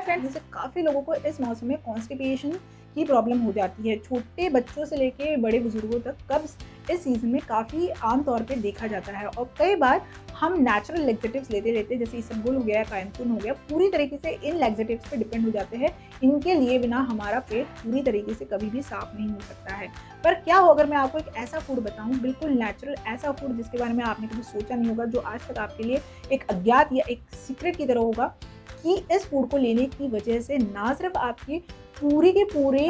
Friends, जैसे काफ़ी लोगों को इस मौसम में कॉन्स्टिपेशन की प्रॉब्लम हो जाती है। छोटे बच्चों से लेके बड़े बुजुर्गों तक कब्ज़ इस सीज़न में काफ़ी आम तौर पे देखा जाता है और कई बार हम नेचुरल लैक्सेटिव्स लेते जैसे इसबगोल हो गया, कायमसून हो गया, पूरी तरीके से इन लैक्सेटिव्स पे डिपेंड हो जाते हैं। इनके लिए बिना हमारा पेट पूरी तरीके से कभी भी साफ़ नहीं हो सकता है। पर क्या हो अगर मैं आपको एक ऐसा फूड बताऊँ, बिल्कुल नेचुरल ऐसा फूड जिसके बारे में आपने कभी सोचा नहीं होगा, जो आज तक आपके लिए एक अज्ञात या एक सीक्रेट की तरह होगा, कि इस फूड को लेने की वजह से ना सिर्फ आपकी पूरी की पूरी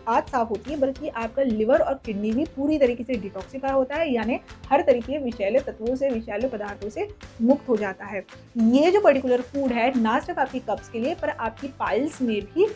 आंत साफ होती है, बल्कि आपका लिवर और किडनी भी पूरी तरीके से डिटॉक्सिफाई होता है, यानी हर तरीके विषैले तत्वों से, विषैले पदार्थों से मुक्त हो जाता है। ये जो पर्टिकुलर फूड है ना सिर्फ आपकी कब्ज के लिए, पर आपकी पाइल्स में भी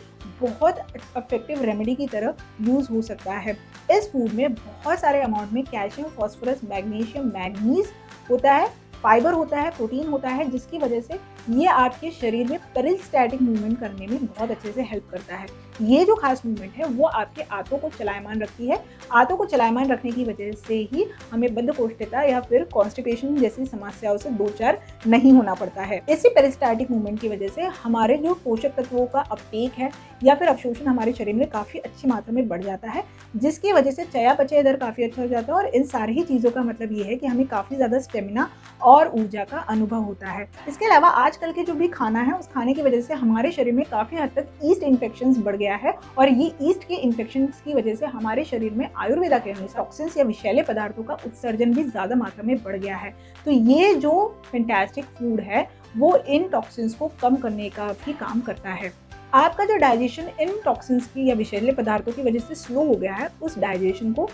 बहुत इफेक्टिव रेमेडी की तरह यूज हो सकता है। इस फूड में बहुत सारे अमाउंट में कैल्शियम, फॉस्फोरस, मैग्नीशियम, मैंगनीज होता है, फाइबर होता है, प्रोटीन होता है, जिसकी वजह से ये आपके शरीर में पेरिस्टैटिक मूवमेंट करने में बहुत अच्छे से हेल्प करता है। ये जो खास मूवमेंट है वो आपके आंतों को चलायमान रखती है। आंतों को चलायमान रखने की वजह से ही हमें बद्धकोष्ठता या फिर कॉन्स्टिपेशन जैसी समस्याओं से दो चार नहीं होना पड़ता है। इसी पेरिस्टैटिक मूवमेंट की वजह से हमारे जो पोषक तत्वों का अपटेक है या फिर अवशोषण हमारे शरीर में काफ़ी अच्छी मात्रा में बढ़ जाता है, जिसकी वजह से चयापचय दर काफ़ी अच्छा हो जाता है। और इन सारी ही चीज़ों का मतलब ये है कि हमें काफ़ी ज़्यादा स्टेमिना और ऊर्जा का अनुभव होता है। इसके अलावा आजकल के जो भी खाना है, उस खाने की वजह से हमारे शरीर में काफ़ी हद तक ईस्ट इन्फेक्शंस बढ़ गया है और ये ईस्ट के इन्फेक्शंस की वजह से हमारे शरीर में आयुर्वेदा के अनुसार टॉक्सिन्स या विषैले पदार्थों का उत्सर्जन भी ज़्यादा मात्रा में बढ़ गया है। तो ये जो फैंटास्टिक फूड है वो इन टॉक्सिन्स को कम करने का भी काम करता है। आपका जो डाइजेशन इन टॉक्सिन्स की या विषैले पदार्थों की वजह से स्लो हो गया है, उस डाइजेशन को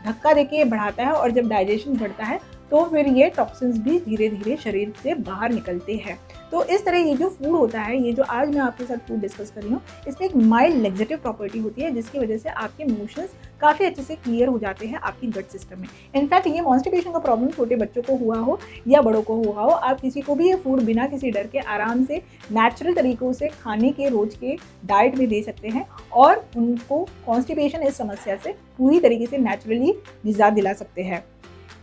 धक्का देके बढ़ाता है और जब डाइजेशन बढ़ता है तो फिर ये टॉक्सिन्स भी धीरे धीरे शरीर से बाहर निकलते हैं। तो इस तरह ये जो फूड होता है, ये जो आज मैं आपके साथ फूड डिस्कस कर रही हूँ, इसमें एक माइल्ड लैक्सेटिव प्रॉपर्टी होती है, जिसकी वजह से आपके मोशंस काफ़ी अच्छे से क्लियर हो जाते हैं आपकी गट सिस्टम में। इनफैक्ट ये कॉन्स्टिपेशन का प्रॉब्लम छोटे बच्चों को हुआ हो या बड़ों को हुआ हो, आप किसी को भी ये फूड बिना किसी डर के आराम से नेचुरल तरीकों से खाने के रोज के डाइट में दे सकते हैं और उनको कॉन्स्टिपेशन इस समस्या से पूरी तरीके से नेचुरली निजात दिला सकते हैं।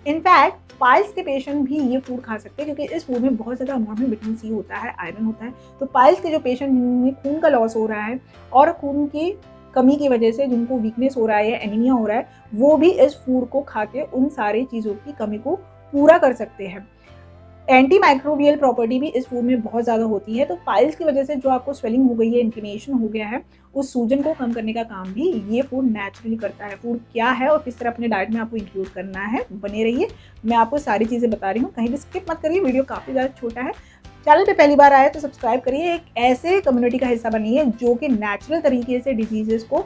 इनफैक्ट पाइल्स के पेशेंट भी ये फूड खा सकते हैं, क्योंकि इस फूड में बहुत ज़्यादा अमाउंट में विटामिन सी होता है, आयरन होता है। तो पाइल्स के जो पेशेंट में खून का लॉस हो रहा है और खून की कमी की वजह से जिनको वीकनेस हो रहा है या एनीमिया हो रहा है, वो भी इस फूड को खा के उन सारी चीज़ों की कमी को पूरा कर सकते हैं। एंटी माइक्रोबियल प्रॉपर्टी भी इस फूड में बहुत ज़्यादा होती है। तो पाइल्स की वजह से जो आपको स्वेलिंग हो गई है, इन्फ्लेमेशन हो गया है, उस सूजन को कम करने का काम भी ये फूड नेचुरली करता है। फूड क्या है और किस तरह अपने डाइट में आपको इंक्लूड करना है, बने रहिए, मैं आपको सारी चीज़ें बता रही हूँ, कहीं भी स्किप मत करिए। वीडियो काफ़ी ज़्यादा छोटा है। चैनल पे पहली बार आए तो सब्सक्राइब करिए, एक ऐसे कम्युनिटी का हिस्सा बनिए जो कि नेचुरल तरीके से डिजीजेस को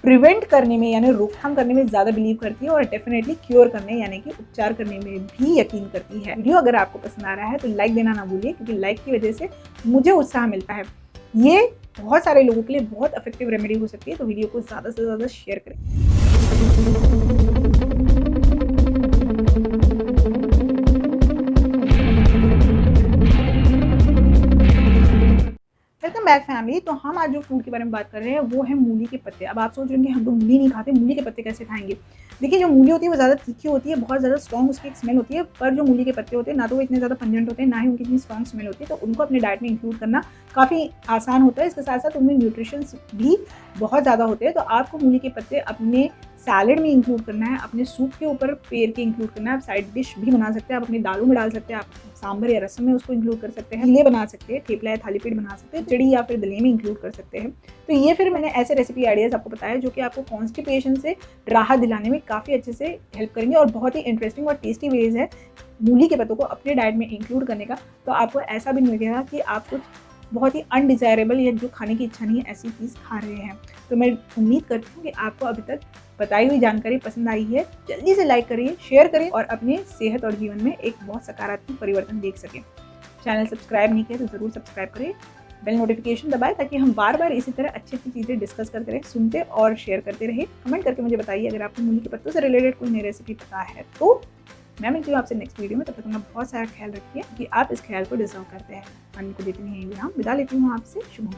प्रिवेंट करने में यानी रोकथाम करने में ज़्यादा बिलीव करती है और डेफिनेटली क्योर करने यानी कि उपचार करने में भी यकीन करती है। वीडियो अगर आपको पसंद आ रहा है तो लाइक देना ना भूलिए, क्योंकि लाइक की वजह से मुझे उत्साह मिलता है। ये बहुत सारे लोगों के लिए बहुत इफेक्टिव रेमेडी हो सकती है, तो वीडियो को ज़्यादा से ज़्यादा शेयर करें। Welcome back family. तो हम आज जो फूड के बारे में बात कर रहे हैं वो है मूली के पत्ते। अब आप सोच रहे हैं हम तो मूली नहीं खाते, मूली के पत्ते कैसे खाएंगे। देखिए, जो मूली होती है वो ज़्यादा तीखी होती है, बहुत ज़्यादा स्ट्रॉन्ग उसकी एक स्मेल होती है, पर जो मूली के पत्ते होते हैं ना तो वो इतने ज़्यादा पंजेंट होते हैं, ना ही उनकी इतनी स्ट्रॉन्ग स्मेल होती है, तो उनको अपने डाइट में इंक्लूड करना काफ़ी आसान होता है। इसके साथ साथ उनमें न्यूट्रिशंस भी बहुत ज़्यादा होते हैं। तो आपको मूली के पत्ते अपने सैलेड में इंक्लूड करना है, अपने सूप के ऊपर पेर के इंक्लूड करना है। आप साइड डिश भी बना सकते हैं, आप अपनी दालों में डाल सकते हैं, आप सांभर या रसम में उसको इंक्लूड कर सकते हैं, ले बना सकते हैं, थेपला या थाली पीठ बना सकते हैं, चिड़ी या फिर दलिये में इंक्लूड कर सकते हैं। तो ये फिर मैंने ऐसे रेसिपी आइडियाज़ आपको बताया जो कि आपको कॉन्स्टिपेशन से राहत दिलाने में काफ़ी अच्छे से हेल्प करेंगे और बहुत ही इंटरेस्टिंग और टेस्टी वेज है मूली के पत्तों को अपने डाइट में इंक्लूड करने का। तो आपको ऐसा भी नहीं लगेगा कि आप कुछ बहुत ही अनडिज़ायरेबल या जो खाने की इच्छा नहीं है ऐसी चीज़ खा रहे हैं। तो मैं उम्मीद करती हूँ कि आपको अभी तक बताई हुई जानकारी पसंद आई है। जल्दी से लाइक करिए, शेयर करिए और अपने सेहत और जीवन में एक बहुत सकारात्मक परिवर्तन देख सकें। चैनल सब्सक्राइब नहीं किया तो ज़रूर सब्सक्राइब करिए, बेल नोटिफिकेशन दबाएं ताकि हम बार बार इसी तरह अच्छी अच्छी चीज़ें डिस्कस करते रहें, सुनते और शेयर करते रहे। कमेंट करके मुझे बताइए अगर आपको मूली के पत्तों से रिलेटेड कोई नई रेसिपी पता है तो। मैं मिलती हूँ आपसे नेक्स्ट वीडियो में, तब तक अपना बहुत सारा ख्याल रखिए कि आप इस ख्याल को डिजर्व करते हैं। मन को देती नहीं है, विराम विदा लेती हूँ आपसे। शुभ